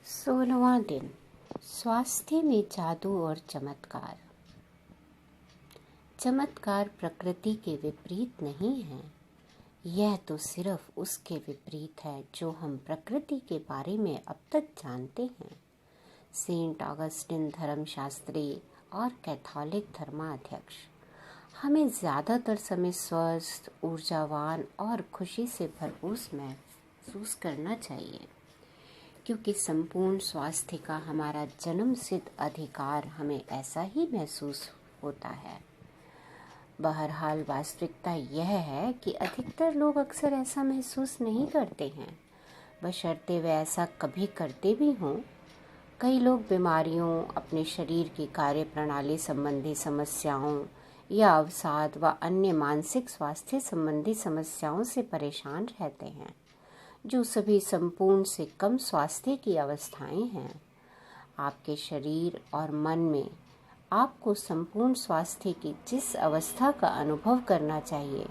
16वां दिन। स्वास्थ्य में जादू और चमत्कार। चमत्कार प्रकृति के विपरीत नहीं है, यह तो सिर्फ उसके विपरीत है जो हम प्रकृति के बारे में अब तक जानते हैं। सेंट ऑगस्टिन धर्मशास्त्री और कैथोलिक धर्माध्यक्ष हमें ज़्यादातर समय स्वस्थ, ऊर्जावान और खुशी से भरपूर महसूस करना चाहिए, क्योंकि संपूर्ण स्वास्थ्य का हमारा जन्म सिद्ध अधिकार हमें ऐसा ही महसूस होता है। बहरहाल वास्तविकता यह है कि अधिकतर लोग अक्सर ऐसा महसूस नहीं करते हैं, बशर्ते वे ऐसा कभी करते भी हों। कई लोग बीमारियों, अपने शरीर की कार्यप्रणाली संबंधी समस्याओं या अवसाद व अन्य मानसिक स्वास्थ्य संबंधी समस्याओं से परेशान रहते हैं, जो सभी संपूर्ण से कम स्वास्थ्य की अवस्थाएं हैं। आपके शरीर और मन में आपको संपूर्ण स्वास्थ्य की जिस अवस्था का अनुभव करना चाहिए,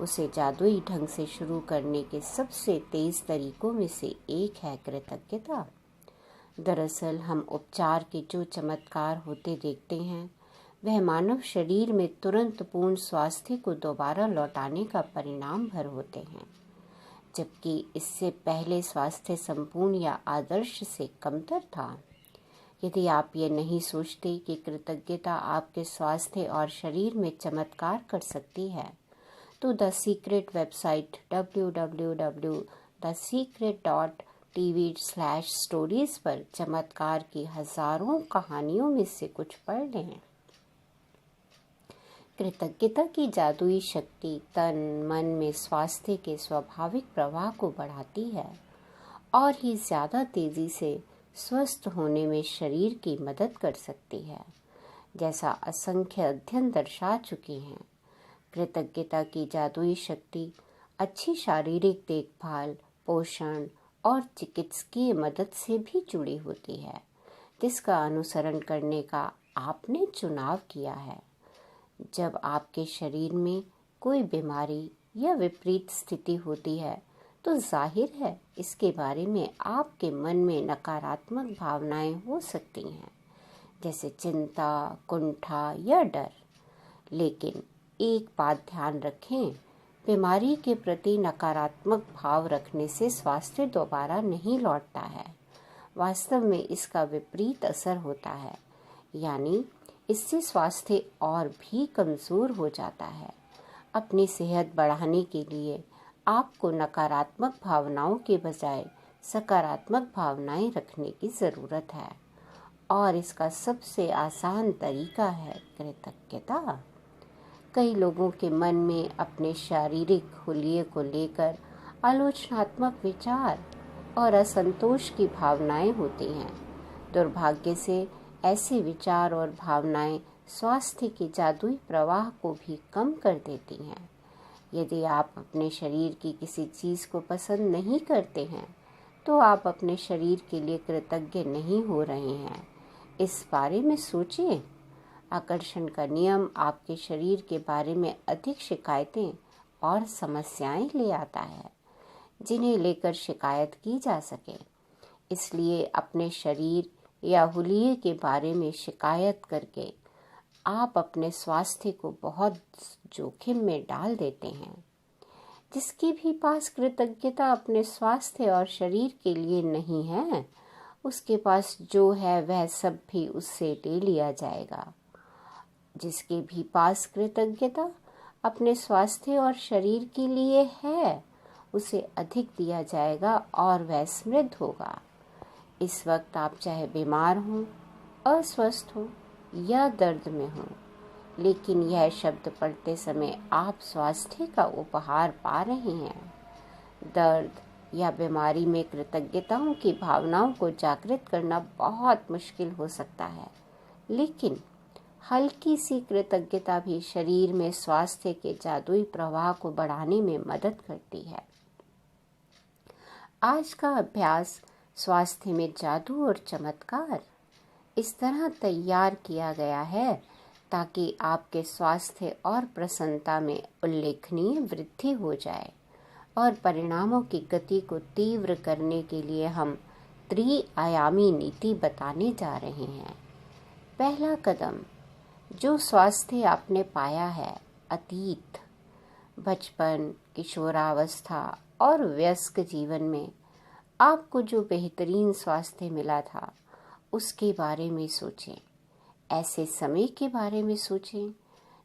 उसे जादुई ढंग से शुरू करने के सबसे तेज तरीकों में से एक है कृतज्ञता। दरअसल हम उपचार के जो चमत्कार होते देखते हैं, वह मानव शरीर में तुरंत पूर्ण स्वास्थ्य को दोबारा लौटाने का परिणाम भर होते हैं, जबकि इससे पहले स्वास्थ्य संपूर्ण या आदर्श से कमतर था। यदि आप ये नहीं सोचते कि कृतज्ञता आपके स्वास्थ्य और शरीर में चमत्कार कर सकती है, तो द सीक्रेट वेबसाइट www.thesecret.tv/stories पर चमत्कार की हजारों कहानियों में से कुछ पढ़ लें। कृतज्ञता की जादुई शक्ति तन मन में स्वास्थ्य के स्वाभाविक प्रवाह को बढ़ाती है और ही ज़्यादा तेजी से स्वस्थ होने में शरीर की मदद कर सकती है, जैसा असंख्य अध्ययन दर्शा चुके हैं। कृतज्ञता की जादुई शक्ति अच्छी शारीरिक देखभाल, पोषण और चिकित्सकीय मदद से भी जुड़ी होती है, जिसका अनुसरण करने का आपने चुनाव किया है। जब आपके शरीर में कोई बीमारी या विपरीत स्थिति होती है, तो जाहिर है इसके बारे में आपके मन में नकारात्मक भावनाएं हो सकती हैं, जैसे चिंता, कुंठा या डर। लेकिन एक बात ध्यान रखें, बीमारी के प्रति नकारात्मक भाव रखने से स्वास्थ्य दोबारा नहीं लौटता है। वास्तव में इसका विपरीत असर होता है, यानी इससे स्वास्थ्य और भी कमज़ोर हो जाता है। अपनी सेहत बढ़ाने के लिए आपको नकारात्मक भावनाओं के बजाय सकारात्मक भावनाएं रखने की ज़रूरत है, और इसका सबसे आसान तरीका है कृतज्ञता। कई लोगों के मन में अपने शारीरिक हुलिये को लेकर आलोचनात्मक विचार और असंतोष की भावनाएं होती हैं। दुर्भाग्य से ऐसे विचार और भावनाएं स्वास्थ्य के जादुई प्रवाह को भी कम कर देती हैं। यदि आप अपने शरीर की किसी चीज़ को पसंद नहीं करते हैं, तो आप अपने शरीर के लिए कृतज्ञ नहीं हो रहे हैं। इस बारे में सोचिए। आकर्षण का नियम आपके शरीर के बारे में अधिक शिकायतें और समस्याएं ले आता है, जिन्हें लेकर शिकायत की जा सके। इसलिए अपने शरीर या हुलिये के बारे में शिकायत करके आप अपने स्वास्थ्य को बहुत जोखिम में डाल देते हैं। जिसके भी पास कृतज्ञता अपने स्वास्थ्य और शरीर के लिए नहीं है, उसके पास जो है वह सब भी उससे ले लिया जाएगा। जिसके भी पास कृतज्ञता अपने स्वास्थ्य और शरीर के लिए है, उसे अधिक दिया जाएगा और वह समृद्ध होगा। इस वक्त आप चाहे बीमार हों, अस्वस्थ हों या दर्द में हों, लेकिन यह शब्द पढ़ते समय आप स्वास्थ्य का उपहार पा रहे हैं। दर्द या बीमारी में कृतज्ञताओं की भावनाओं को जागृत करना बहुत मुश्किल हो सकता है, लेकिन हल्की सी कृतज्ञता भी शरीर में स्वास्थ्य के जादुई प्रवाह को बढ़ाने में मदद करती है। आज का अभ्यास स्वास्थ्य में जादू और चमत्कार इस तरह तैयार किया गया है ताकि आपके स्वास्थ्य और प्रसन्नता में उल्लेखनीय वृद्धि हो जाए, और परिणामों की गति को तीव्र करने के लिए हम त्रिआयामी नीति बताने जा रहे हैं। पहला कदम, जो स्वास्थ्य आपने पाया है अतीत, बचपन, किशोरावस्था और वयस्क जीवन में आपको जो बेहतरीन स्वास्थ्य मिला था, उसके बारे में सोचें। ऐसे समय के बारे में सोचें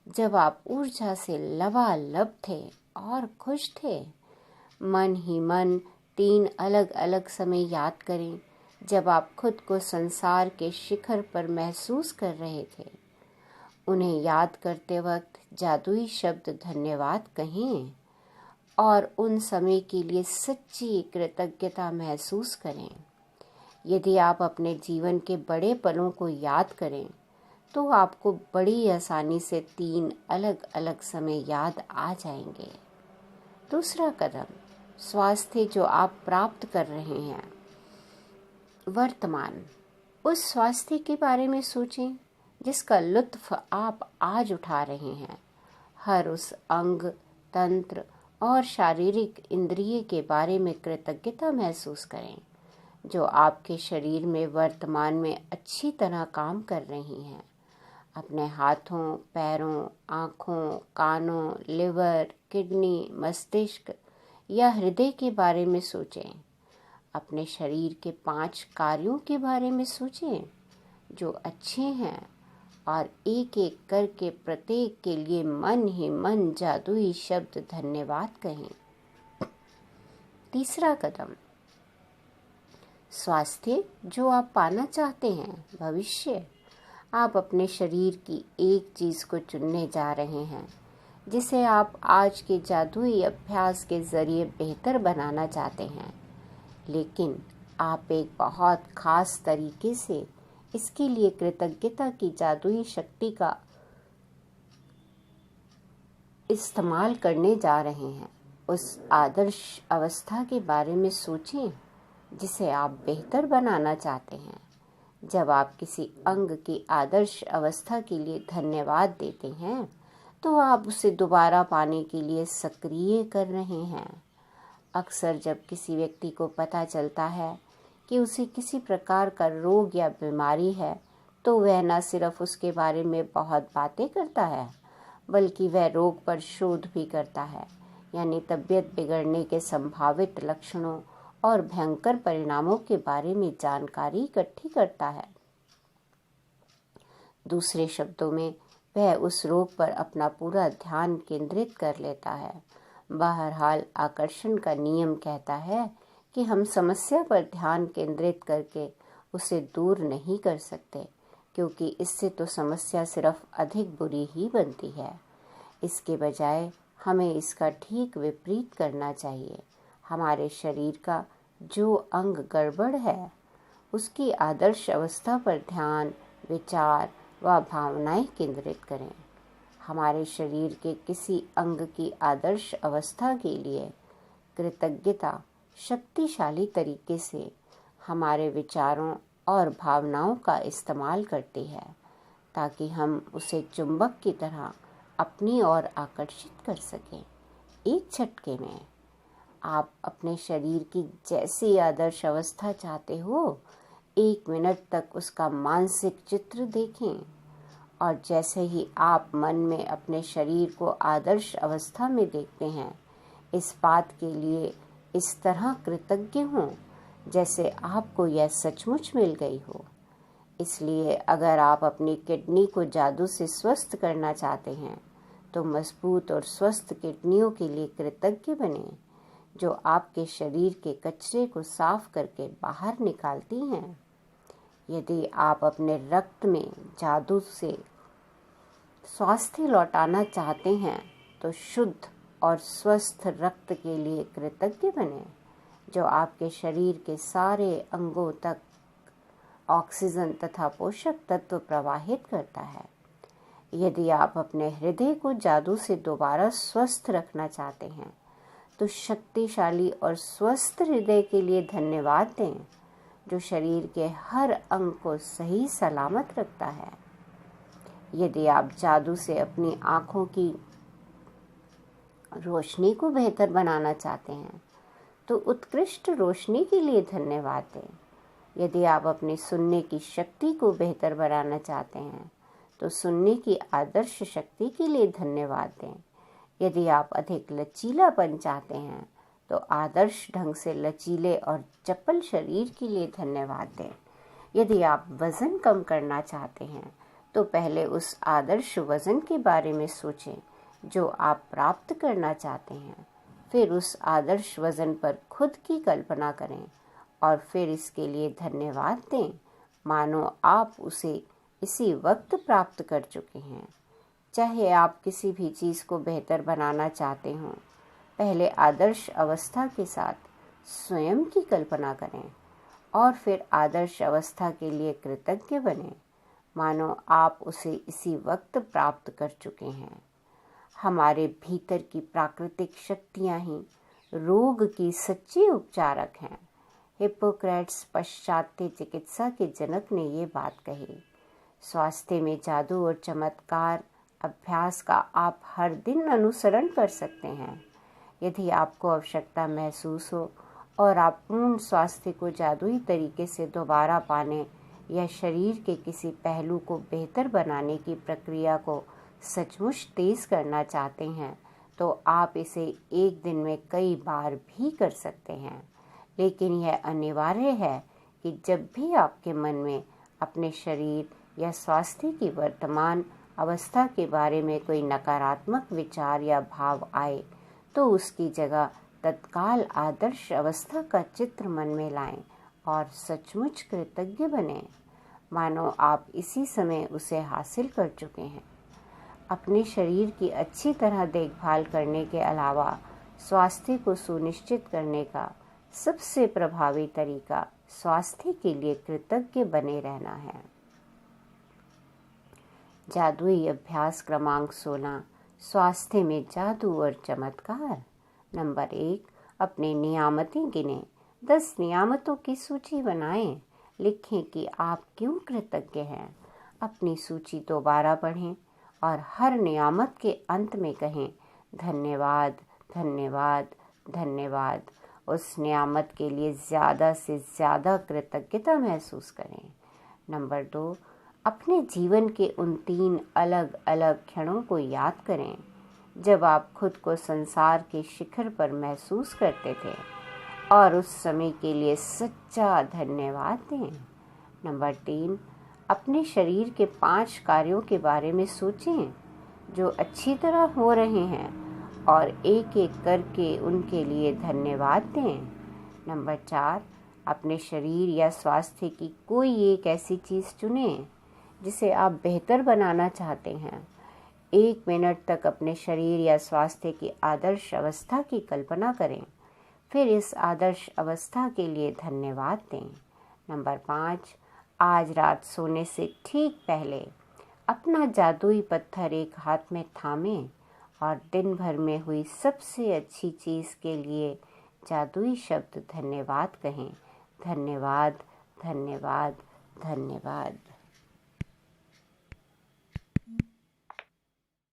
जब आप ऊर्जा से लबालब थे और खुश थे। मन ही मन 3 अलग अलग समय याद करें जब आप खुद को संसार के शिखर पर महसूस कर रहे थे। उन्हें याद करते वक्त जादुई शब्द धन्यवाद कहें और उन समय के लिए सच्ची कृतज्ञता महसूस करें। यदि आप अपने जीवन के बड़े पलों को याद करें तो आपको बड़ी आसानी से 3 अलग अलग समय याद आ जाएंगे। दूसरा कदम, स्वास्थ्य जो आप प्राप्त कर रहे हैं वर्तमान, उस स्वास्थ्य के बारे में सोचें जिसका लुत्फ आप आज उठा रहे हैं। हर उस अंग, तंत्र और शारीरिक इंद्रिय के बारे में कृतज्ञता महसूस करें जो आपके शरीर में वर्तमान में अच्छी तरह काम कर रही हैं। अपने हाथों, पैरों, आँखों, कानों, लिवर, किडनी, मस्तिष्क या हृदय के बारे में सोचें। अपने शरीर के 5 कार्यों के बारे में सोचें जो अच्छे हैं और एक एक करके प्रत्येक के लिए मन ही मन जादुई शब्द धन्यवाद कहें। तीसरा कदम, स्वास्थ्य जो आप पाना चाहते हैं भविष्य, आप अपने शरीर की एक चीज को चुनने जा रहे हैं जिसे आप आज के जादुई अभ्यास के जरिए बेहतर बनाना चाहते हैं, लेकिन आप एक बहुत खास तरीके से इसके लिए कृतज्ञता की जादुई शक्ति का इस्तेमाल करने जा रहे हैं। उस आदर्श अवस्था के बारे में सोचें जिसे आप बेहतर बनाना चाहते हैं। जब आप किसी अंग की आदर्श अवस्था के लिए धन्यवाद देते हैं तो आप उसे दोबारा पाने के लिए सक्रिय कर रहे हैं। अक्सर जब किसी व्यक्ति को पता चलता है कि उसे किसी प्रकार का रोग या बीमारी है तो वह न सिर्फ उसके बारे में बहुत बातें करता है बल्कि वह रोग पर शोध भी करता है, यानी तबीयत बिगड़ने के संभावित लक्षणों और भयंकर परिणामों के बारे में जानकारी इकट्ठी करता है। दूसरे शब्दों में, वह उस रोग पर अपना पूरा ध्यान केंद्रित कर लेता है। बहरहाल, आकर्षण का नियम कहता है कि हम समस्या पर ध्यान केंद्रित करके उसे दूर नहीं कर सकते, क्योंकि इससे तो समस्या सिर्फ अधिक बुरी ही बनती है। इसके बजाय हमें इसका ठीक विपरीत करना चाहिए। हमारे शरीर का जो अंग गड़बड़ है उसकी आदर्श अवस्था पर ध्यान, विचार व भावनाएं केंद्रित करें। हमारे शरीर के किसी अंग की आदर्श अवस्था के लिए कृतज्ञता शक्तिशाली तरीके से हमारे विचारों और भावनाओं का इस्तेमाल करती है ताकि हम उसे चुंबक की तरह अपनी ओर आकर्षित कर सकें। एक झटके में आप अपने शरीर की जैसी आदर्श अवस्था चाहते हो, 1 मिनट तक उसका मानसिक चित्र देखें और जैसे ही आप मन में अपने शरीर को आदर्श अवस्था में देखते हैं, इस बात के लिए इस तरह कृतज्ञ हों जैसे आपको यह सचमुच मिल गई हो। इसलिए अगर आप अपनी किडनी को जादू से स्वस्थ करना चाहते हैं तो मजबूत और स्वस्थ किडनियों के लिए कृतज्ञ बनें जो आपके शरीर के कचरे को साफ करके बाहर निकालती हैं। यदि आप अपने रक्त में जादू से स्वास्थ्य लौटाना चाहते हैं तो शुद्ध और स्वस्थ रक्त के लिए कृतज्ञ बनें जो आपके शरीर के सारे अंगों तक ऑक्सीजन तथा पोषक तत्व प्रवाहित करता है। यदि आप अपने हृदय को जादू से दोबारा स्वस्थ रखना चाहते हैं तो शक्तिशाली और स्वस्थ हृदय के लिए धन्यवाद दें जो शरीर के हर अंग को सही सलामत रखता है। यदि आप जादू से अपनी आँखों की रोशनी को बेहतर बनाना चाहते हैं तो उत्कृष्ट रोशनी के लिए धन्यवाद दें। यदि आप अपने सुनने की शक्ति को बेहतर बनाना चाहते हैं तो सुनने की आदर्श शक्ति के लिए धन्यवाद दें। यदि आप अधिक लचीलापन चाहते हैं तो आदर्श ढंग से लचीले और चपल शरीर के लिए धन्यवाद दें। यदि आप वजन कम करना चाहते हैं तो पहले उस आदर्श वजन के बारे में सोचें जो आप प्राप्त करना चाहते हैं। फिर उस आदर्श वजन पर खुद की कल्पना करें और फिर इसके लिए धन्यवाद दें, मानो आप उसे इसी वक्त प्राप्त कर चुके हैं। चाहे आप किसी भी चीज़ को बेहतर बनाना चाहते हों, पहले आदर्श अवस्था के साथ स्वयं की कल्पना करें और फिर आदर्श अवस्था के लिए कृतज्ञ बनें, मानो आप उसे इसी वक्त प्राप्त कर चुके हैं। हमारे भीतर की प्राकृतिक शक्तियाँ ही रोग की सच्ची उपचारक हैं। हिप्पोक्रेट्स पाश्चात्य चिकित्सा के जनक ने ये बात कही। स्वास्थ्य में जादू और चमत्कार अभ्यास का आप हर दिन अनुसरण कर सकते हैं। यदि आपको आवश्यकता महसूस हो और आप पूर्ण स्वास्थ्य को जादुई तरीके से दोबारा पाने या शरीर के किसी पहलू को बेहतर बनाने की प्रक्रिया को सचमुच तेज करना चाहते हैं तो आप इसे एक दिन में कई बार भी कर सकते हैं। लेकिन यह अनिवार्य है कि जब भी आपके मन में अपने शरीर या स्वास्थ्य की वर्तमान अवस्था के बारे में कोई नकारात्मक विचार या भाव आए तो उसकी जगह तत्काल आदर्श अवस्था का चित्र मन में लाएं और सचमुच कृतज्ञ बनें, मानो आप इसी समय उसे हासिल कर चुके हैं। अपने शरीर की अच्छी तरह देखभाल करने के अलावा स्वास्थ्य को सुनिश्चित करने का सबसे प्रभावी तरीका स्वास्थ्य के लिए कृतज्ञ बने रहना है। जादुई अभ्यास क्रमांक 16, स्वास्थ्य में जादू और चमत्कार। नंबर 1, अपने नियामतें गिनें। 10 नियामतों की सूची बनाएं। लिखें कि आप क्यों कृतज्ञ हैं। अपनी सूची दोबारा पढ़ें और हर नियामत के अंत में कहें धन्यवाद, धन्यवाद, धन्यवाद। उस नियामत के लिए ज़्यादा से ज़्यादा कृतज्ञता महसूस करें। नंबर 2, अपने जीवन के उन 3 अलग अलग क्षणों को याद करें जब आप खुद को संसार के शिखर पर महसूस करते थे और उस समय के लिए सच्चा धन्यवाद दें। नंबर 3, अपने शरीर के 5 कार्यों के बारे में सोचें जो अच्छी तरह हो रहे हैं और एक एक करके उनके लिए धन्यवाद दें। नंबर 4, अपने शरीर या स्वास्थ्य की कोई एक ऐसी चीज़ चुनें जिसे आप बेहतर बनाना चाहते हैं। 1 मिनट तक अपने शरीर या स्वास्थ्य की आदर्श अवस्था की कल्पना करें, फिर इस आदर्श अवस्था के लिए धन्यवाद दें। नंबर 5, आज रात सोने से ठीक पहले अपना जादुई पत्थर एक हाथ में थामें और दिन भर में हुई सबसे अच्छी चीज़ के लिए जादुई शब्द धन्यवाद कहें। धन्यवाद, धन्यवाद, धन्यवाद।